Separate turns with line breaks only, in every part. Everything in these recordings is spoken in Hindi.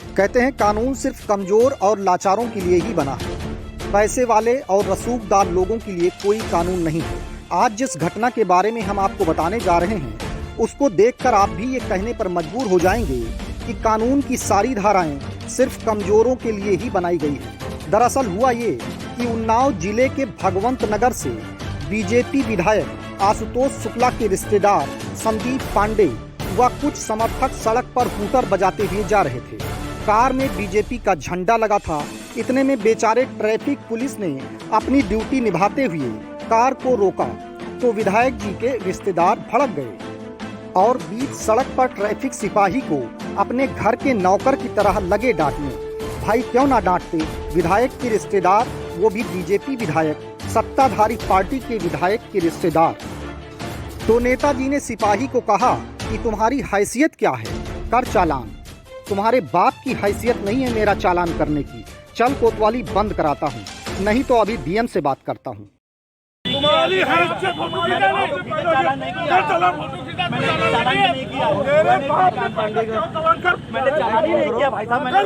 कहते हैं कानून सिर्फ कमज़ोर और लाचारों के लिए ही बना है। पैसे वाले और रसूखदार लोगों के लिए कोई कानून नहीं है। आज जिस घटना के बारे में हम आपको बताने जा रहे हैं उसको देखकर आप भी ये कहने पर मजबूर हो जाएंगे कि कानून की सारी धाराएं सिर्फ कमज़ोरों के लिए ही बनाई गई है। दरअसल हुआ ये कि उन्नाव जिले के भगवंत नगर से बीजेपी विधायक आशुतोष शुक्ला के रिश्तेदार संदीप पांडे व कुछ समर्थक सड़क पर हूटर बजाते हुए जा रहे थे। कार में बीजेपी का झंडा लगा था। इतने में बेचारे ट्रैफिक पुलिस ने अपनी ड्यूटी निभाते हुए कार को रोका तो विधायक जी के रिश्तेदार भड़क गए और बीच सड़क पर ट्रैफिक सिपाही को अपने घर के नौकर की तरह लगे डांटने। भाई क्यों ना डांटते, विधायक के रिश्तेदार, वो भी बीजेपी विधायक, सत्ताधारी पार्टी के विधायक के रिश्तेदार। तो नेताजी ने सिपाही को कहा कि तुम्हारी हैसियत क्या है, कर चालान। तुम्हारे बाप की हैसियत नहीं है मेरा चालान करने की। चल कोतवाली बंद कराता हूँ, नहीं तो अभी डीएम से बात करता हूँ।
तुम्हारी हैसियत फोटो खींचा मैंने चालान नहीं किया। मैंने चालान ही नहीं किया भाई साहब। मैंने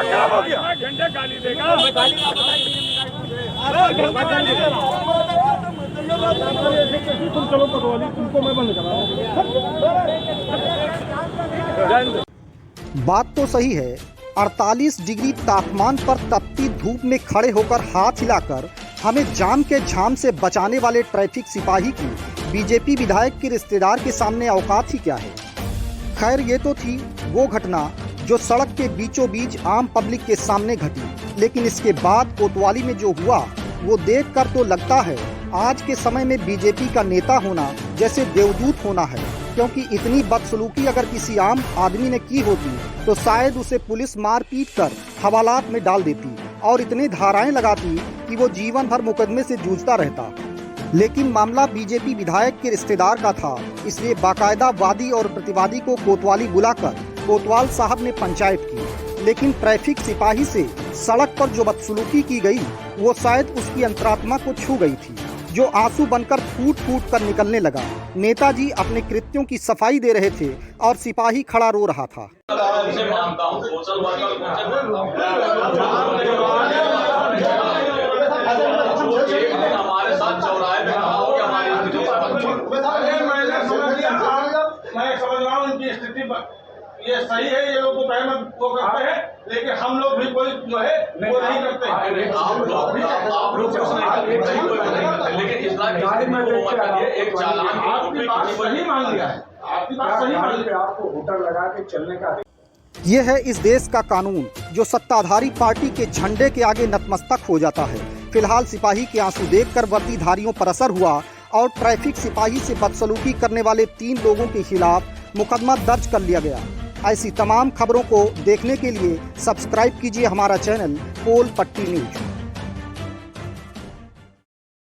क्या हो गया, घंटे गाली देगा। तुम चलो कोतवाली, तुमको मैं बंद करा।
बात तो सही है। 48 डिग्री तापमान पर तपती धूप में खड़े होकर हाथ हिलाकर हमें जाम के झाम से बचाने वाले ट्रैफिक सिपाही की बीजेपी विधायक के रिश्तेदार के सामने औकात ही क्या है। खैर ये तो थी वो घटना जो सड़क के बीचों बीच आम पब्लिक के सामने घटी, लेकिन इसके बाद कोतवाली में जो हुआ वो देखकर तो लगता है आज के समय में बीजेपी का नेता होना जैसे देवदूत होना है, क्योंकि इतनी बदसलूकी अगर किसी आम आदमी ने की होती तो शायद उसे पुलिस मार पीट कर हवालात में डाल देती और इतनी धाराएं लगाती कि वो जीवन भर मुकदमे से जूझता रहता। लेकिन मामला बीजेपी विधायक के रिश्तेदार का था, इसलिए बाकायदा वादी और प्रतिवादी को कोतवाली बुलाकर कोतवाल साहब ने पंचायत की। लेकिन ट्रैफिक सिपाही से सड़क पर जो बदसलूकी की गई वो शायद उसकी अंतरात्मा को छू गई थी, जो आंसू बनकर फूट फूट कर निकलने लगा। नेताजी अपने कृत्यों की सफाई दे रहे थे और सिपाही खड़ा रो रहा था।
मैं समझ रहा हूँ इनकी स्थिति ये सही है, ये लोग तो सहमत वो करते हैं, लेकिन हम लोग भी कोई जो है वो नहीं करते। लेकिन इस बार एक चालान आपकी बात सही मान लिया है, आपकी बात सही मान लिया, आपको होटल लगा के चलने का।
ये है इस देश का कानून जो सत्ताधारी पार्टी के झंडे के आगे नतमस्तक हो जाता है। फिलहाल सिपाही के आंसू देखकर वर्दीधारियों पर असर हुआ और ट्रैफिक सिपाही से बदसलूकी करने वाले 3 लोगों के खिलाफ मुकदमा दर्ज कर लिया गया। ऐसी तमाम खबरों को देखने के लिए सब्सक्राइब कीजिए हमारा चैनल पोल पट्टी न्यूज।